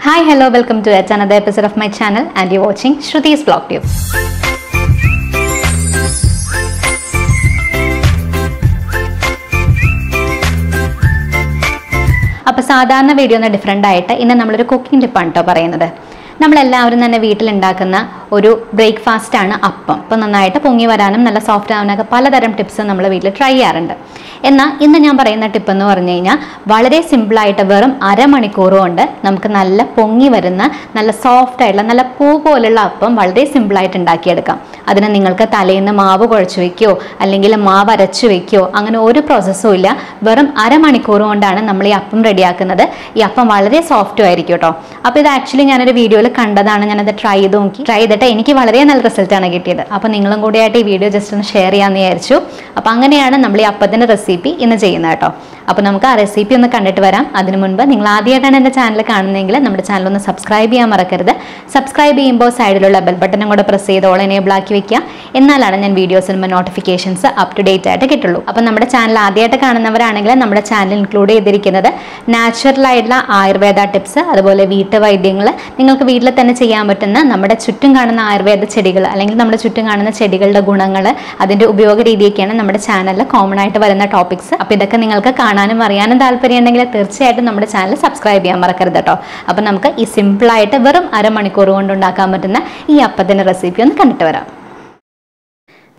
Hi, hello, welcome to yet another episode of my channel and you're watching Shrutys Vlogtube. അപ്പോൾ സാധാരണ video ഒന്ന് different ആയിട്ട് ഇന്ന് നമ്മളൊരു കുക്കിംഗ് ടിപ്പാണ് കേട്ടോ പറയുന്നത്. നമ്മളെല്ലാവരും തന്നെ വീട്ടിലുണ്ടാക്കുന്ന ഒരു ബ്രേക്ക്ഫാസ്റ്റ് ആണ് അപ്പം. അപ്പോൾ നന്നായിട്ട് പൊങ്ങി വരാനും നല്ല സോഫ്റ്റ് ആവാനൊക്കെ പലതരം ടിപ്സ് നമ്മൾ വീട്ടിൽ ട്രൈ ചെയ്യാറുണ്ട്. എന്നാൽ ഇന്ന് ഞാൻ പറയുന്ന ടിപ്പ് എന്ന് പറഞ്ഞു കഴിഞ്ഞാൽ വളരെ സിമ്പിളായിട്ട് വെറും അരമണിക്കൂർ കൊണ്ട് നമുക്ക് നല്ല പൊങ്ങി വരുന്ന നല്ല സോഫ്റ്റ് ആയിട്ടുള്ള നല്ല പൂ പോലുള്ള അപ്പം വളരെ സിമ്പിളായിട്ട് ഉണ്ടാക്കിയെടുക്കാം. അതിന് നിങ്ങൾക്ക് തലേന്ന് മാവ് കുഴച്ച് വയ്ക്കുകയോ അല്ലെങ്കിൽ മാവ് അരച്ച് വയ്ക്കുകയോ അങ്ങനെ ഒരു പ്രോസസ്സും ഇല്ല. വെറും അരമണിക്കൂർ കൊണ്ടാണ് നമ്മൾ ഈ അപ്പം റെഡിയാക്കുന്നത്. ഈ അപ്പം വളരെ സോഫ്റ്റും ആയിരിക്കും കേട്ടോ. അപ്പോൾ ഇത് ആക്ച്വലി ഞാനൊരു വീഡിയോയിൽ കണ്ടതാണ്. ഞാനത് ട്രൈ ചെയ്തിട്ട് എനിക്ക് വളരെ നല്ല റിസൾട്ടാണ് കിട്ടിയത്. അപ്പോൾ നിങ്ങളും കൂടിയായിട്ട് ഈ വീഡിയോ ജസ്റ്റ് ഒന്ന് ഷെയർ ചെയ്യാമെന്ന് വിചാരിച്ചു. അപ്പോൾ അങ്ങനെയാണ് നമ്മൾ ഈ അപ്പത്തിൻ്റെ റെസിപ്പി ഇന്ന് ചെയ്യുന്നത് കേട്ടോ. അപ്പോൾ നമുക്ക് ആ റെസിപ്പി ഒന്ന് കണ്ടിട്ട് വരാം. അതിനു മുൻപ് നിങ്ങൾ ആദ്യമായിട്ടാണ് എൻ്റെ ചാനൽ കാണുന്നതെങ്കിൽ നമ്മുടെ ചാനൽ ഒന്ന് സബ്സ്ക്രൈബ് ചെയ്യാൻ മറക്കരുത്. സബ്സ്ക്രൈബ് ചെയ്യുമ്പോൾ സൈഡിലുള്ള ബെൽ ബട്ടണും കൂടെ പ്രസ് ചെയ്ത് ഓൾ എനേബിൾ ആക്കി വെക്കുക. എന്നാലാണ് ഞാൻ വീഡിയോസ് ഇടുമ്പോൾ നോട്ടിഫിക്കേഷൻസ് അപ് ടു ഡേറ്റ് ആയിട്ട് കിട്ടുള്ളൂ. അപ്പോൾ നമ്മുടെ ചാനൽ ആദ്യമായിട്ട് കാണുന്നവരാണെങ്കിൽ നമ്മുടെ ചാനൽ ഇൻക്ലൂഡ് ചെയ്തിരിക്കുന്നത് നാച്ചുറൽ ആയിട്ടുള്ള ആയുർവേദ ടിപ്സ്, അതുപോലെ വീട്ടുവൈദ്യങ്ങൾ, നിങ്ങൾക്ക് വീട്ടിൽ തന്നെ ചെയ്യാൻ പറ്റുന്ന നമ്മുടെ ചുറ്റും കാണുന്ന ആയുർവേദ ചെടികൾ അല്ലെങ്കിൽ നമ്മുടെ ചുറ്റും കാണുന്ന ചെടികളുടെ ഗുണങ്ങൾ, അതിൻ്റെ ഉപയോഗ രീതിയൊക്കെയാണ് നമ്മുടെ ചാനലിൽ കോമൺ ആയിട്ട് വരുന്ന ടോപ്പിക്സ്. അപ്പോൾ ഇതൊക്കെ നിങ്ങൾക്ക് കാണാനും അറിയാനും താല്പര്യം ഉണ്ടെങ്കിൽ തീർച്ചയായിട്ടും നമ്മുടെ ചാനൽ സബ്സ്ക്രൈബ് ചെയ്യാൻ മറക്കരുത് കേട്ടോ. അപ്പോൾ നമുക്ക് ഈ സിമ്പിളായിട്ട് വെറും അരമണിക്കൂർ കൊണ്ട് ഉണ്ടാക്കാൻ പറ്റുന്ന ഈ അപ്പത്തിൻ്റെ റെസിപ്പി ഒന്ന് കണ്ടിട്ട് വരാം.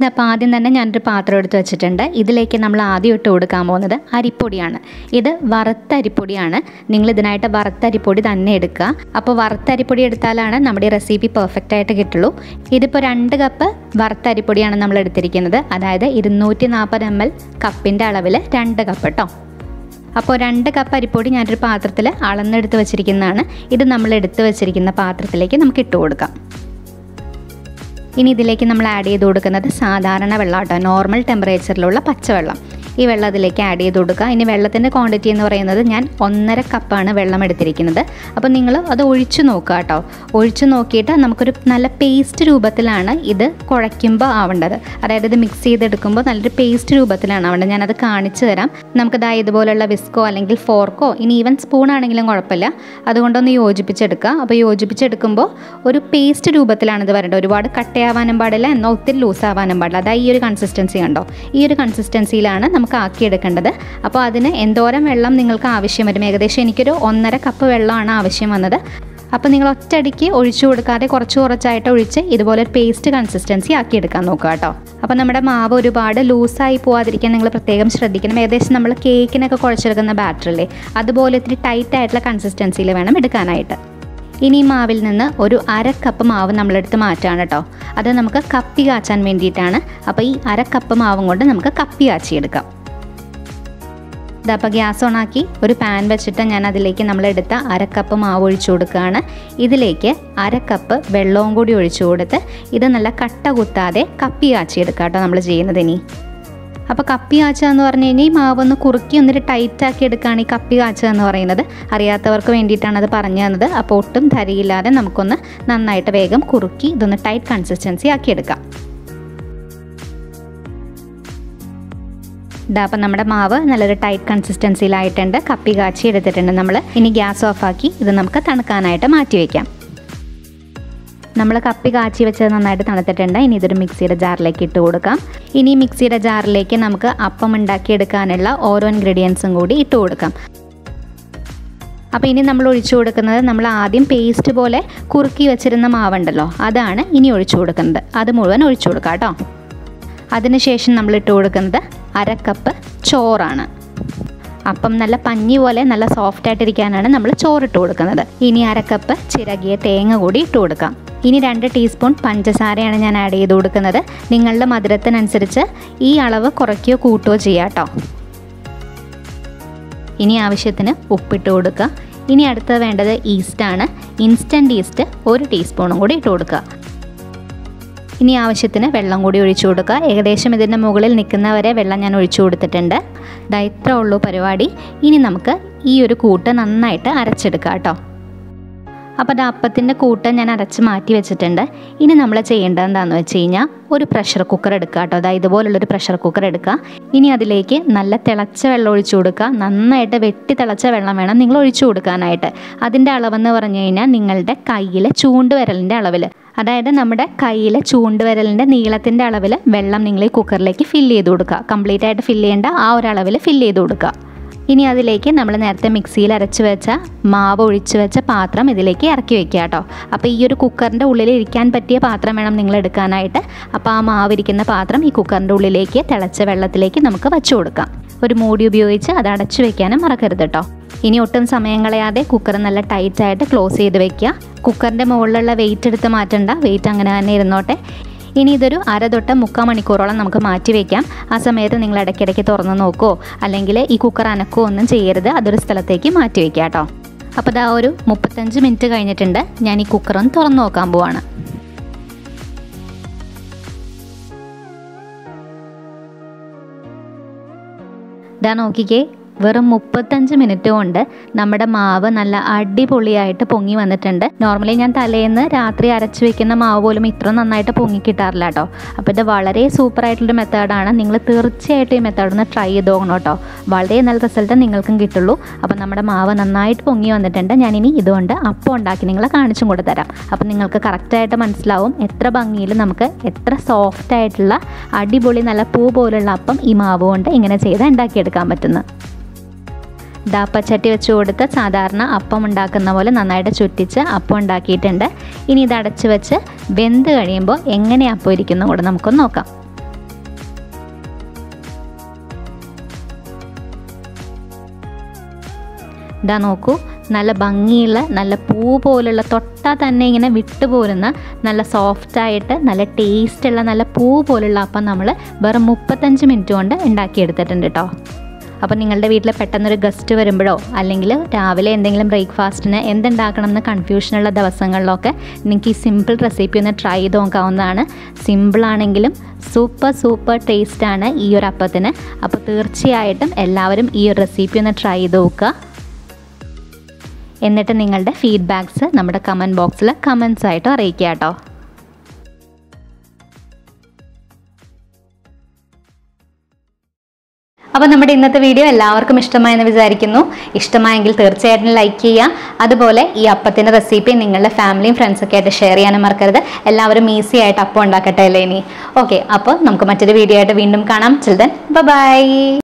അപ്പോൾ ആദ്യം തന്നെ ഞാനൊരു പാത്രം എടുത്ത് വെച്ചിട്ടുണ്ട്. ഇതിലേക്ക് നമ്മൾ ആദ്യം ഇട്ട് കൊടുക്കാൻ പോകുന്നത് അരിപ്പൊടിയാണ്. ഇത് വറുത്ത അരിപ്പൊടിയാണ്. നിങ്ങൾ ഇതിനായിട്ട് വറുത്ത അരിപ്പൊടി തന്നെ എടുക്കുക. അപ്പോൾ വറുത്ത അരിപ്പൊടി എടുത്താലാണ് നമ്മുടെ ഈ റെസിപ്പി പെർഫെക്റ്റ് ആയിട്ട് കിട്ടുള്ളൂ. ഇതിപ്പോൾ 2 കപ്പ് വറുത്ത അരിപ്പൊടിയാണ് നമ്മൾ എടുത്തിരിക്കുന്നത്. അതായത് 240 ml കപ്പിൻ്റെ അളവിൽ 2 കപ്പ് കേട്ടോ. അപ്പോൾ 2 കപ്പ് അരിപ്പൊടി ഞാനൊരു പാത്രത്തിൽ അളന്നെടുത്ത് വെച്ചിരിക്കുന്നതാണ്. ഇത് നമ്മൾ എടുത്ത് വെച്ചിരിക്കുന്ന പാത്രത്തിലേക്ക് നമുക്ക് ഇട്ട് കൊടുക്കാം. ഇനി ഇതിലേക്ക് നമ്മൾ ആഡ് ചെയ്ത് കൊടുക്കുന്നത് സാധാരണ വെള്ളം കേട്ടോ, നോർമൽ ടെമ്പറേച്ചറിലുള്ള പച്ചവെള്ളം. ഈ വെള്ളം അതിലേക്ക് ആഡ് ചെയ്ത് കൊടുക്കുക. ഇനി വെള്ളത്തിൻ്റെ ക്വാണ്ടിറ്റി എന്ന് പറയുന്നത് ഞാൻ 1.5 കപ്പാണ് വെള്ളം എടുത്തിരിക്കുന്നത്. അപ്പോൾ നിങ്ങൾ അത് ഒഴിച്ചു നോക്കുക കേട്ടോ. ഒഴിച്ചു നോക്കിയിട്ട് നമുക്കൊരു നല്ല പേസ്റ്റ് രൂപത്തിലാണ് ഇത് കുഴയ്ക്കുമ്പോൾ ആവേണ്ടത്. അതായത് ഇത് മിക്സ് ചെയ്തെടുക്കുമ്പോൾ നല്ലൊരു പേസ്റ്റ് രൂപത്തിലാണ് ആവേണ്ടത്. ഞാനത് കാണിച്ചു തരാം. നമുക്കിതാ ഇതുപോലുള്ള വിസ്കോ അല്ലെങ്കിൽ ഫോർക്കോ ഇനി ഈവൻ സ്പൂൺ ആണെങ്കിലും കുഴപ്പമില്ല, അതുകൊണ്ടൊന്ന് യോജിപ്പിച്ചെടുക്കുക. അപ്പോൾ യോജിപ്പിച്ചെടുക്കുമ്പോൾ ഒരു പേസ്റ്റ് രൂപത്തിലാണ് ഇത് വരേണ്ടത്. ഒരുപാട് കട്ടയാവാനും പാടില്ല, എന്നാൽ ഒത്തിരി ലൂസാവാനും പാടില്ല. അതായത് ഈ ഒരു കൺസിസ്റ്റൻസി കണ്ടോ, ഈ ഒരു കൺസിസ്റ്റൻസിയിലാണ് നമുക്ക് ആക്കിയെടുക്കേണ്ടത്. അപ്പോൾ അതിന് എന്തോരം വെള്ളം നിങ്ങൾക്ക് ആവശ്യം വരും? ഏകദേശം എനിക്കൊരു 1.5 കപ്പ് വെള്ളമാണ് ആവശ്യം വന്നത്. അപ്പോൾ നിങ്ങൾ ഒറ്റയടിക്ക് ഒഴിച്ചു കൊടുക്കാതെ കുറച്ചായിട്ട് ഒഴിച്ച് ഇതുപോലെ ഒരു പേസ്റ്റ് കൺസിസ്റ്റൻസി ആക്കിയെടുക്കാൻ നോക്കുക കേട്ടോ. അപ്പോൾ നമ്മുടെ മാവ് ഒരുപാട് ലൂസായി പോകാതിരിക്കാൻ നിങ്ങൾ പ്രത്യേകം ശ്രദ്ധിക്കണം. ഏകദേശം നമ്മൾ കേക്കിനൊക്കെ കുഴച്ചെടുക്കുന്ന ബാറ്ററില്ലേ, അതുപോലെ ഇത്തിരി ടൈറ്റ് ആയിട്ടുള്ള കൺസിസ്റ്റൻസിയിൽ വേണം എടുക്കാനായിട്ട്. ഇനി മാവിൽ നിന്ന് ഒരു 1/2 കപ്പ് മാവ് നമ്മളെടുത്ത് മാറ്റാണ് കേട്ടോ. അത് നമുക്ക് കപ്പി കാച്ചാൻ വേണ്ടിയിട്ടാണ്. അപ്പോൾ ഈ 1/2 കപ്പ് മാവും കൊണ്ട് നമുക്ക് കപ്പി കാച്ചിയെടുക്കാം. അപ്പോൾ ഗ്യാസ് ഓണാക്കി ഒരു പാൻ വെച്ചിട്ട് ഞാൻ അതിലേക്ക് നമ്മളെടുത്ത 1/2 കപ്പ് മാവ് ഒഴിച്ചു കൊടുക്കുകയാണ്. ഇതിലേക്ക് 1/2 കപ്പ് വെള്ളവും കൂടി ഒഴിച്ചു കൊടുത്ത് ഇത് നല്ല കട്ട കുത്താതെ കപ്പി കാച്ചിയെടുക്കുക കേട്ടോ നമ്മൾ ചെയ്യുന്നത്. ഇനി അപ്പോൾ കപ്പി കാച്ചുക എന്ന് പറഞ്ഞു കഴിഞ്ഞാൽ ഈ മാവൊന്ന് കുറുക്കി ഒന്നിട്ട് ടൈറ്റാക്കി എടുക്കുകയാണ് ഈ കപ്പി കാച്ചുക എന്ന് പറയുന്നത്. അറിയാത്തവർക്ക് വേണ്ടിയിട്ടാണ് അത് പറഞ്ഞു തന്നത്. അപ്പോൾ ഒട്ടും തരിയില്ലാതെ നമുക്കൊന്ന് നന്നായിട്ട് വേഗം കുറുക്കി ഇതൊന്ന് ടൈറ്റ് കൺസിസ്റ്റൻസി ആക്കിയെടുക്കാം. അപ്പം നമ്മുടെ മാവ് നല്ലൊരു ടൈറ്റ് കൺസിസ്റ്റൻസിയിലായിട്ടുണ്ട്. കപ്പി കാച്ചി എടുത്തിട്ടുണ്ട് നമ്മൾ. ഇനി ഗ്യാസ് ഓഫാക്കി ഇത് നമുക്ക് തണുക്കാനായിട്ട് മാറ്റി വയ്ക്കാം. നമ്മൾ കപ്പി കാച്ചി വെച്ചത് നന്നായിട്ട് തണുത്തിട്ടുണ്ട്. ഇനി ഇതൊരു മിക്സിയുടെ ജാറിലേക്ക് ഇട്ട് കൊടുക്കാം. ഇനി മിക്സിയുടെ ജാറിലേക്ക് നമുക്ക് അപ്പം ഉണ്ടാക്കിയെടുക്കാനുള്ള ഓരോ ഇൻഗ്രീഡിയൻസും കൂടി ഇട്ട് കൊടുക്കാം. അപ്പോൾ ഇനി നമ്മൾ ഒഴിച്ചു കൊടുക്കുന്നത് നമ്മൾ ആദ്യം പേസ്റ്റ് പോലെ കുറുക്കി വെച്ചിരുന്ന മാവുണ്ടല്ലോ, അതാണ് ഇനി ഒഴിച്ചു കൊടുക്കുന്നത്. അത് മുഴുവൻ ഒഴിച്ചു കൊടുക്കാം കേട്ടോ. അതിനുശേഷം നമ്മൾ ഇട്ട് കൊടുക്കുന്നത് 1/2 കപ്പ് ചോറാണ്. അപ്പം നല്ല പഞ്ഞി പോലെ നല്ല സോഫ്റ്റ് ആയിട്ടിരിക്കാനാണ് നമ്മൾ ചോറിട്ട് കൊടുക്കുന്നത്. ഇനി 1/2 കപ്പ് ചിരകിയ തേങ്ങ കൂടി ഇട്ട് കൊടുക്കാം. ഇനി 2 ടീസ്പൂൺ പഞ്ചസാരയാണ് ഞാൻ ആഡ് ചെയ്ത് കൊടുക്കുന്നത്. നിങ്ങളുടെ മധുരത്തിനനുസരിച്ച് ഈ അളവ് കുറയ്ക്കുകയോ കൂട്ടുകയോ ചെയ്യാം കേട്ടോ. ഇനി ആവശ്യത്തിന് ഉപ്പിട്ട് കൊടുക്കുക. ഇനി അടുത്ത് വേണ്ടത് ഈസ്റ്റാണ്. ഇൻസ്റ്റൻറ്റ് ഈസ്റ്റ് 1 ടീസ്പൂണും കൂടി ഇട്ട് കൊടുക്കുക. ഇനി ആവശ്യത്തിന് വെള്ളം കൂടി ഒഴിച്ചു കൊടുക്കുക. ഏകദേശം ഇതിൻ്റെ മുകളിൽ നിൽക്കുന്നവരെ വെള്ളം ഞാൻ ഒഴിച്ചു കൊടുത്തിട്ടുണ്ട്. ദാ ഇത്ര ഉള്ളൂ പരിപാടി. ഇനി നമുക്ക് ഈ ഒരു കൂട്ട് നന്നായിട്ട് അരച്ചെടുക്കാം കേട്ടോ. അപ്പോൾ അത് അപ്പത്തിൻ്റെ കൂട്ട് ഞാൻ അരച്ച് മാറ്റി വെച്ചിട്ടുണ്ട്. ഇനി നമ്മൾ ചെയ്യേണ്ടത് എന്താണെന്ന് വെച്ച് കഴിഞ്ഞാൽ ഒരു പ്രഷർ കുക്കർ എടുക്കുക കേട്ടോ. അതായത് ഇതുപോലുള്ളൊരു പ്രഷർ കുക്കർ എടുക്കുക. ഇനി അതിലേക്ക് നല്ല തിളച്ച വെള്ളം ഒഴിച്ചു കൊടുക്കുക. നന്നായിട്ട് വെട്ടി തിളച്ച വെള്ളം വേണം നിങ്ങൾ ഒഴിച്ചു കൊടുക്കാനായിട്ട്. അതിൻ്റെ അളവെന്ന് പറഞ്ഞു കഴിഞ്ഞാൽ നിങ്ങളുടെ കയ്യിലെ ചൂണ്ടുവിരലിൻ്റെ അളവിൽ, അതായത് നമ്മുടെ കയ്യിലെ ചൂണ്ടുവിരലിൻ്റെ നീളത്തിൻ്റെ അളവിൽ വെള്ളം നിങ്ങൾ ഈ കുക്കറിലേക്ക് ഫില്ല് ചെയ്ത് കൊടുക്കുക. കംപ്ലീറ്റ് ആയിട്ട് ഫില്ല് ചെയ്യേണ്ട, ആ ഒരു അളവിൽ ഫില്ല് ചെയ്ത് കൊടുക്കുക. ഇനി അതിലേക്ക് നമ്മൾ നേരത്തെ മിക്സിയിൽ അരച്ച് വെച്ച മാവ് ഒഴിച്ച് വെച്ച പാത്രം ഇതിലേക്ക് ഇറക്കി വെക്കുക കേട്ടോ. അപ്പോൾ ഈ ഒരു കുക്കറിൻ്റെ ഉള്ളിൽ ഇരിക്കാൻ പറ്റിയ പാത്രം വേണം നിങ്ങൾ എടുക്കാനായിട്ട്. അപ്പോൾ ആ മാവ് ഇരിക്കുന്ന പാത്രം ഈ കുക്കറിൻ്റെ ഉള്ളിലേക്ക് തിളച്ച വെള്ളത്തിലേക്ക് നമുക്ക് വെച്ച് കൊടുക്കാം. ഒരു മൂടി ഉപയോഗിച്ച് അത് അടച്ചു വെക്കാനും മറക്കരുത് കേട്ടോ. ഇനി ഒട്ടും സമയം കളയാതെ കുക്കർ നല്ല ടൈറ്റായിട്ട് ക്ലോസ് ചെയ്ത് വെക്കുക. കുക്കറിൻ്റെ മുകളിലുള്ള വെയിറ്റ് എടുത്ത് മാറ്റണ്ട, വെയിറ്റ് അങ്ങനെ തന്നെ ഇരുന്നോട്ടെ. ഇനി ഇതൊരു 1/2 തൊട്ട് 3/4 മണിക്കൂറോളം നമുക്ക് മാറ്റി വയ്ക്കാം. ആ സമയത്ത് നിങ്ങൾ ഇടയ്ക്കിടയ്ക്ക് തുറന്ന് നോക്കുമോ അല്ലെങ്കിൽ ഈ കുക്കർ അനക്കോ ഒന്നും ചെയ്യരുത്. അതൊരു സ്ഥലത്തേക്ക് മാറ്റി വയ്ക്കുക കേട്ടോ. അപ്പോൾ ഇതാ ഒരു 35 മിനിറ്റ് കഴിഞ്ഞിട്ടുണ്ട്. ഞാൻ ഈ കുക്കറൊന്ന് തുറന്ന് നോക്കാൻ പോവാണ്. ഇതാ നോക്കിക്കേ, വെറും 35 മിനിറ്റ് കൊണ്ട് നമ്മുടെ മാവ് നല്ല അടിപൊളിയായിട്ട് പൊങ്ങി വന്നിട്ടുണ്ട്. നോർമലി ഞാൻ തലേന്ന് രാത്രി അരച്ച് വെക്കുന്ന മാവ് പോലും ഇത്ര നന്നായിട്ട് പൊങ്ങി കിട്ടാറില്ല കേട്ടോ. അപ്പോൾ ഇത് വളരെ സൂപ്പറായിട്ടുള്ളൊരു മെത്തേഡാണ്. നിങ്ങൾ തീർച്ചയായിട്ടും ഈ മെത്തേഡ് ഒന്ന് ട്രൈ ചെയ്ത് നോക്കണം കേട്ടോ. വളരെ നല്ല റിസൾട്ട് നിങ്ങൾക്കും കിട്ടുള്ളൂ. അപ്പോൾ നമ്മുടെ മാവ് നന്നായിട്ട് പൊങ്ങി വന്നിട്ടുണ്ട്. ഞാനിനി ഇതുകൊണ്ട് അപ്പം ഉണ്ടാക്കി നിങ്ങളെ കാണിച്ചും കൂടെ തരാം. അപ്പോൾ നിങ്ങൾക്ക് കറക്റ്റായിട്ട് മനസ്സിലാവും എത്ര ഭംഗിയിൽ നമുക്ക് എത്ര സോഫ്റ്റായിട്ടുള്ള അടിപൊളി നല്ല പൂ പോലുള്ള അപ്പം ഈ മാവ് കൊണ്ട് ഇങ്ങനെ ചെയ്ത് ഉണ്ടാക്കിയെടുക്കാൻ പറ്റുന്നു. ദാപ്പച്ചട്ടി വെച്ച് കൊടുത്ത് സാധാരണ അപ്പം ഉണ്ടാക്കുന്ന പോലെ നന്നായിട്ട് ചുറ്റിച്ച് അപ്പം ഉണ്ടാക്കിയിട്ടുണ്ട്. ഇനി ഇത് അടച്ച് വെച്ച് വെന്ത് കഴിയുമ്പോൾ എങ്ങനെ അപ്പം ഇരിക്കുന്നു കൂടെ നമുക്കൊന്ന് നോക്കാം. ഇതാ നോക്കൂ, നല്ല ഭംഗിയുള്ള നല്ല പൂ പോലുള്ള തൊട്ടാൽ തന്നെ ഇങ്ങനെ വിട്ടുപോരുന്ന നല്ല സോഫ്റ്റായിട്ട് നല്ല ടേസ്റ്റുള്ള നല്ല പൂ പോലുള്ള അപ്പം നമ്മൾ വെറും 35 മിനിറ്റ് കൊണ്ട് ഉണ്ടാക്കിയെടുത്തിട്ടുണ്ട് കേട്ടോ. അപ്പോൾ നിങ്ങളുടെ വീട്ടിൽ പെട്ടെന്നൊരു ഗസ്റ്റ് വരുമ്പോഴോ അല്ലെങ്കിൽ രാവിലെ എന്തെങ്കിലും ബ്രേക്ക്ഫാസ്റ്റിന് എന്തുണ്ടാക്കണം എന്ന് കൺഫ്യൂഷനുള്ള ദിവസങ്ങളിലൊക്കെ നിങ്ങൾക്ക് ഈ സിമ്പിൾ റെസിപ്പി ഒന്ന് ട്രൈ ചെയ്ത് നോക്കാവുന്നതാണ്. സിമ്പിളാണെങ്കിലും സൂപ്പർ ടേസ്റ്റാണ് ഈ ഒരു അപ്പത്തിന്. അപ്പോൾ തീർച്ചയായിട്ടും എല്ലാവരും ഈ ഒരു റെസിപ്പി ഒന്ന് ട്രൈ ചെയ്ത് നോക്കുക. എന്നിട്ട് നിങ്ങളുടെ ഫീഡ്ബാക്ക്സ് നമ്മുടെ കമൻറ്റ് ബോക്സിൽ കമൻസ് ആയിട്ട് അറിയിക്കുക കേട്ടോ. അപ്പോൾ നമ്മുടെ ഇന്നത്തെ വീഡിയോ എല്ലാവർക്കും ഇഷ്ടമായെന്ന് വിചാരിക്കുന്നു. ഇഷ്ടമായെങ്കിൽ തീർച്ചയായിട്ടും ലൈക്ക് ചെയ്യുക. അതുപോലെ ഈ അപ്പത്തിൻ്റെ റെസിപ്പി നിങ്ങളുടെ ഫാമിലിയും ഫ്രണ്ട്സൊക്കെ ആയിട്ട് ഷെയർ ചെയ്യാനും മറക്കരുത്. എല്ലാവരും ഈസി ആയിട്ട് അപ്പം ഉണ്ടാക്കട്ടെ അല്ലേ ഇനി. ഓക്കെ, അപ്പോൾ നമുക്ക് മറ്റൊരു വീഡിയോ ആയിട്ട് വീണ്ടും കാണാം. ചിൽ ദെൻ ബൈ.